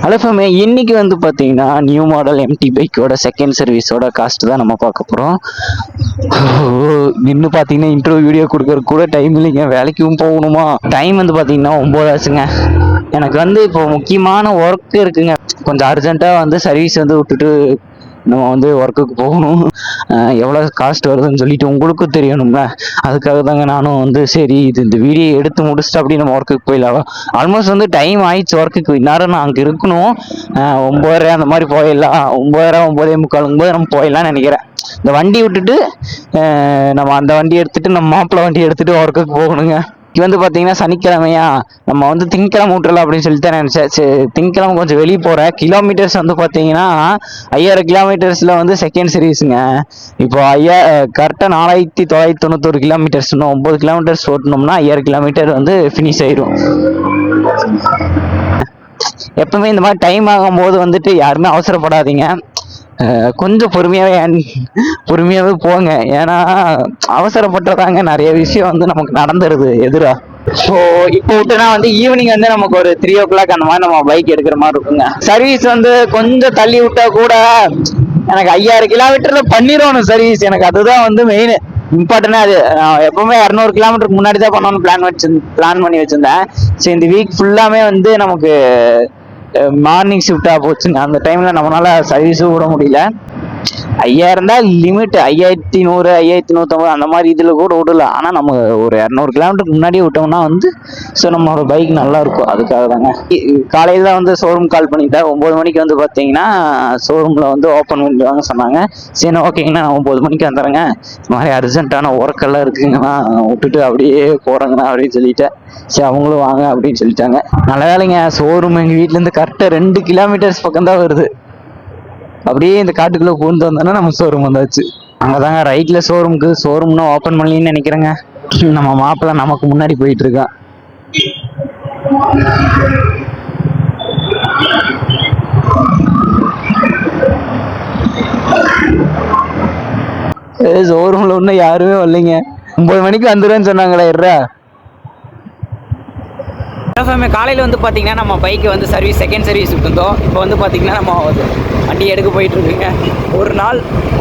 Hello ஃபேமே, இன்னைக்கு வந்து பார்த்தீங்கன்னா நியூ மாடல் எம்டி பைக்கோட செகண்ட் சர்வீஸோட காஸ்ட் தான் நம்ம பார்க்க போகிறோம். நின்று பார்த்தீங்கன்னா இன்டர்வியூ வீடியோ கொடுக்கறதுக்கு கூட டைம் இல்லைங்க, வேலைக்கும் போகணுமா. டைம் வந்து பார்த்தீங்கன்னா 9 ஆச்சுங்க. எனக்கு வந்து இப்போ முக்கியமான ஒர்க் இருக்குங்க, கொஞ்சம் அர்ஜென்ட்டாக வந்து சர்வீஸ் வந்து விட்டுட்டு நம்ம வந்து ஒர்க்குக்கு போகணும். எவ்வளோ காஸ்ட் வருதுன்னு சொல்லிட்டு உங்களுக்கும் தெரியணும்ல, அதுக்காக தாங்க நானும் வந்து சரி இந்த வீடியோ எடுத்து முடிச்சுட்டு அப்படி நம்ம ஒர்க்குக்கு போயிடலாம். ஆல்மோஸ்ட் வந்து டைம் ஆயிடுச்சு ஒர்க்குக்கு, இந்நேரம் நான் அங்கே இருக்கணும். 9:30 அந்த மாதிரி போயிடலாம், 9:30 9:45 நம்ம போயிடலாம்னு நினைக்கிறேன். இந்த வண்டி விட்டுட்டு நம்ம அந்த வண்டி எடுத்துட்டு நம்ம மாப்பிள்ளை வண்டி எடுத்துட்டு ஒர்க்குக்கு போகணுங்க. இது வந்து பார்த்தீங்கன்னா சனிக்கிழமையா, நம்ம வந்து திங்கக்கிழமை விட்டுறலாம் அப்படின்னு சொல்லிட்டு தான் நினச்சேன். சரி, திங்கக்கிழமை கொஞ்சம் வெளியே போகிறேன். கிலோமீட்டர்ஸ் வந்து பார்த்தீங்கன்னா 5000 கிலோமீட்டர்ஸில் வந்து செகண்ட் சீரீஸுங்க. இப்போ கரெக்டாக 4991 கிலோமீட்டர்ஸ், இன்னும் 9 கிலோமீட்டர்ஸ் ஓட்டணும்னா 5000 கிலோமீட்டர் வந்து ஃபினிஷ் ஆயிடும். எப்பவுமே இந்த மாதிரி டைம் ஆகும்போது வந்துட்டு யாருமே அவசரப்படாதீங்க, கொஞ்சம் பொறுமையாவே போங்க. ஏன்னா அவசரப்பட்டதாங்க நிறைய விஷயம் வந்து நமக்கு நடந்துருது எதிரா. ஸோ இப்போ விட்டுனா வந்து ஈவினிங் வந்து நமக்கு ஒரு 3 o'clock அந்த மாதிரி நம்ம பைக் எடுக்கிற மாதிரி இருக்குங்க. சர்வீஸ் வந்து கொஞ்சம் தள்ளி விட்டா கூட எனக்கு 5000 கிலோமீட்டர்ல பண்ணிடணும் சர்வீஸ். எனக்கு அதுதான் வந்து மெயின் இம்பார்ட்டன்டா. அது எப்பவுமே 200 கிலோமீட்டருக்கு முன்னாடி தான் பண்ணணும்னு பிளான் பண்ணி வச்சிருந்தேன். ஸோ இந்த வீக் ஃபுல்லாமே வந்து நமக்கு மார்னிங் ஷிஃப்டா போச்சுங்க. அந்த டைம்ல நம்மளால சர்வீஸும் விட முடியல. 5000 தான் லிமிட், 5100 5150 அந்த மாதிரி இதுல கூட விடலாம். ஆனா நம்ம ஒரு 200 கிலோமீட்டருக்கு முன்னாடியே விட்டோம்னா வந்து ஸோ நம்மளோட பைக் நல்லா இருக்கும். அதுக்காக தாங்க காலையில வந்து ஷோரூம் கால் பண்ணிட்டேன். 9 மணிக்கு வந்து பார்த்தீங்கன்னா ஷோரூம்ல வந்து ஓப்பன் பண்ணிடுவாங்க சொன்னாங்க. சரி ஓகேங்கண்ணா, நான் 9 மணிக்கு வந்துடுறேங்க, இந்த மாதிரி அர்ஜென்ட்டான ஒர்க் எல்லாம் இருக்குங்கண்ணா, விட்டுட்டு அப்படியே போறேங்கண்ணா அப்படின்னு சொல்லிட்டேன். சரி அவங்களும் வாங்க அப்படின்னு சொல்லிட்டாங்க. நல்ல வேலைங்க, ஷோரூம் எங்கள் வீட்டிலேருந்து கரெக்டாக 2 கிலோமீட்டர்ஸ் பக்கம் தான் வருது. அப்படியே இந்த காட்டுக்குள்ளே பூந்து வந்தோன்னா நம்ம ஷோரூம் வந்தாச்சு. அங்கே தாங்க ரைட்டில் ஷோரூம்னா ஓப்பன் பண்ணலின்னு நினைக்கிறேங்க. நம்ம மாப்பிள்ளை நமக்கு முன்னாடி போயிட்டு இருக்கான். ஷோரூமில் ஒன்றும் யாருமே வரலைங்க. 9 மணிக்கு வந்துடுவேன்னு சொன்னாங்களே. காலையில் வந்து பார்த்தீங்கன்னா நம்ம பைக்கு வந்து செகண்ட் சர்வீஸ் விட்டுருந்தோம். இப்போ வந்து பார்த்தீங்கன்னா நம்ம வண்டி எடுக்க போயிட்டுருக்குங்க.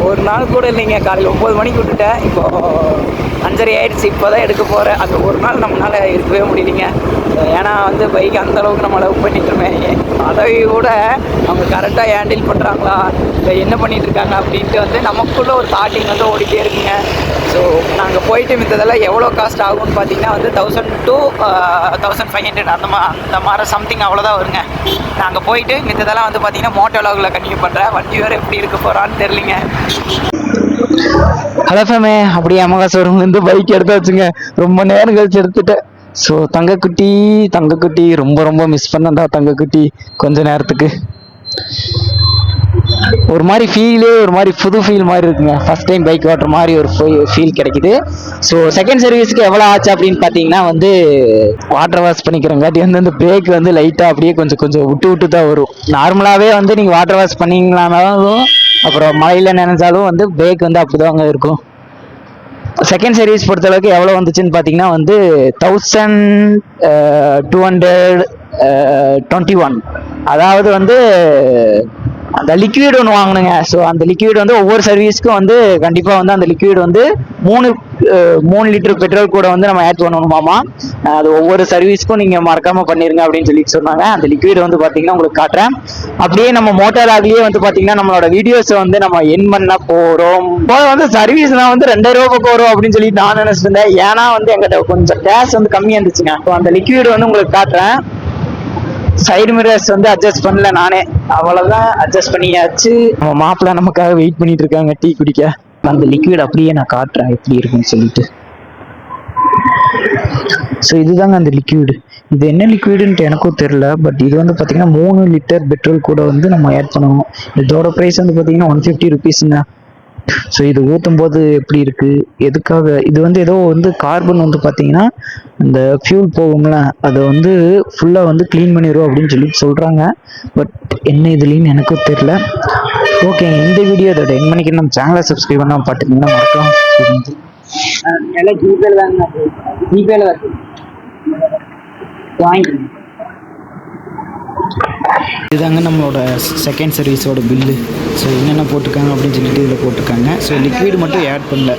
ஒரு நாள் கூட இல்லைங்க, காலையில் 9 மணிக்கு விட்டுட்டேன், இப்போ 5:30 ஆயிடுச்சு, இப்போ தான் எடுக்க போகிறேன். அந்த ஒரு நாள் நம்மளால் இருக்கவே முடியலைங்க. ஏன்னா வந்து பைக் அந்தளவுக்கு நம்ம லவ் பண்ணிட்டுருமே, அதை கூட அவங்க கரெக்டாக ஹேண்டில் பண்ணுறாங்களா இல்லை என்ன பண்ணிகிட்டு இருக்காங்க அப்படின்ட்டு வந்து நமக்குள்ளே ஒரு தாட்டிங் வந்து ஓடிட்டே இருக்குங்க. ஸோ நாங்கள் போயிட்டு மித்ததெல்லாம் எவ்வளோ காஸ்ட் ஆகும்னு பார்த்தீங்கன்னா வந்து 1000 to 1500 அந்த மாதிரி சம்திங் அவ்வளோதான் வருங்க. நாங்கள் போயிட்டு மித்ததெல்லாம் வந்து பார்த்தீங்கன்னா மோட்டோ விலாகில் கண்டினியூ பண்ணுறேன். வண்டி வேறு எப்படி இருக்க போகிறான்னு தெரியலிங்க. ஹலோ ஃபேமே, அப்படியே அமகா ஷோரூம்லேருந்து பைக் எடுத்தாச்சுங்க. ரொம்ப நேரம் கழிச்சு எடுத்துட்டேன். ஸோ தங்கக்குட்டி ரொம்ப மிஸ் பண்ணதா தங்கக்குட்டி. கொஞ்ச நேரத்துக்கு ஒரு மாதிரி புது ஃபீல் மாதிரி இருக்குங்க. ஃபர்ஸ்ட் டைம் பைக் ஓட்டுற மாதிரி ஒரு ஃபீல் கிடைக்குது. ஸோ செகண்ட் சர்வீஸ்க்கு எவ்வளோ ஆச்சு அப்படின்னு பார்த்தீங்கன்னா வந்து வாட்டர் வாஷ் பண்ணிக்கிறங்காட்டி வந்து அந்த பிரேக் வந்து லைட்டாக அப்படியே கொஞ்சம் விட்டு தான் வரும். நார்மலாகவே வந்து நீங்கள் வாட்டர் வாஷ் பண்ணிங்களானாலும் அப்புறம் மழையில் நினைச்சாலும் வந்து பிரேக் வந்து அப்படிதாங்க இருக்கும். செகண்ட் சர்வீஸ் பொறுத்தளவுக்கு எவ்வளோ வந்துச்சுன்னு பார்த்தீங்கன்னா வந்து 1221. அதாவது வந்து அந்த லிக்விட் ஒன்று வாங்கணுங்க. ஸோ அந்த லிக்விட் வந்து ஒவ்வொரு சர்வீஸ்க்கும் வந்து கண்டிப்பாக வந்து அந்த லிக்விட் வந்து 3 லிட்டர் பெட்ரோல் கூட வந்து நம்ம ஆட் பண்ணணுமாமா. அது ஒவ்வொரு சர்வீஸ்க்கும் நீங்கள் மறக்காமல் பண்ணிருங்க அப்படின்னு சொல்லி சொன்னாங்க. அந்த லிக்விட் வந்து பார்த்தீங்கன்னா உங்களுக்கு காட்டுறேன். அப்படியே நம்ம மோட்டார் ஆகலியே வந்து பார்த்தீங்கன்னா நம்மளோட வீடியோஸை வந்து நம்ம என் பண்ண போகிறோம். வந்து சர்வீஸ்லாம் வந்து 2000 பக்கம் வரும் அப்படின்னு சொல்லி நான் நினைச்சிட்டு இருந்தேன். ஏன்னா வந்து எங்கிட்ட கொஞ்சம் கேஷ் வந்து கம்மியாக இருந்துச்சுங்க. ஸோ அந்த லிக்விட் வந்து உங்களுக்கு காட்டுறேன். சைடு மிரர்ஸ் வந்து அட்ஜஸ்ட் பண்ணல நானே, அவ்வளவுதான் அட்ஜஸ்ட் பண்ணியாச்சு. நம்ம மாப்பிள்ளை நமக்காக வெயிட் பண்ணிட்டு இருக்காங்க டீ குடிக்க. அந்த லிக்விட் அப்படியே நான் காட்டுறேன் எப்படி இருக்குன்னு சொல்லிட்டு. ஸோ இதுதாங்க அந்த லிக்விட். இது என்ன லிக்விடுன்ட்டு எனக்கும் தெரியல. பட் இது வந்து பார்த்தீங்கன்னா 3 லிட்டர் பெட்ரோல் கூட வந்து நம்ம ஆட் பண்ணணும். இதோட ப்ரைஸ் வந்து பார்த்தீங்கன்னா 150 rupeesங்க. ஸோ இது ஊற்றும் போது எப்படி இருக்கு, எதுக்காக இது வந்து ஏதோ வந்து கார்பன் வந்து பார்த்தீங்கன்னா இந்த ஃபியூல் போகும்ல அதை வந்து ஃபுல்லாக வந்து க்ளீன் பண்ணிடும் அப்படின்னு சொல்லி சொல்கிறாங்க. பட் என்ன இதுலேன்னு எனக்கும் தெரியல. ஓகே, இந்த வீடியோ இதோட என் மணிக்கு நம்ம சேனலை சப்ஸ்கிரைப் பண்ணால் பார்த்துக்கிங்கன்னா மறக்கலாம். எல்லாம் ஜிபேல தாங்க, ஜிபேல வாங்கிக்கணும். இதுதாங்க நம்மளோட செகண்ட் சர்வீஸோட பில்லு. ஸோ என்னென்ன போட்டிருக்காங்க அப்படின்னு சொல்லிட்டு இதில் போட்டிருக்காங்க. ஸோ லிக்விட் மட்டும் ஆட் பண்ணல.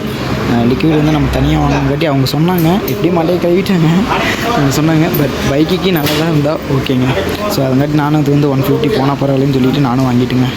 லிக்விட் வந்து நம்ம தனியாக வாங்கங்காட்டி அவங்க சொன்னாங்க, எப்படியும் மண்டையை கழுவிட்டாங்க அவங்க சொன்னாங்க. பட் பைக்குக்கு நல்லா தான் இருந்தால் ஓகேங்க. ஸோ அதங்காட்டி நானும் அது வந்து 150 போனால் பரவாயில்லன்னு சொல்லிவிட்டு நானும் வாங்கிட்டுங்க.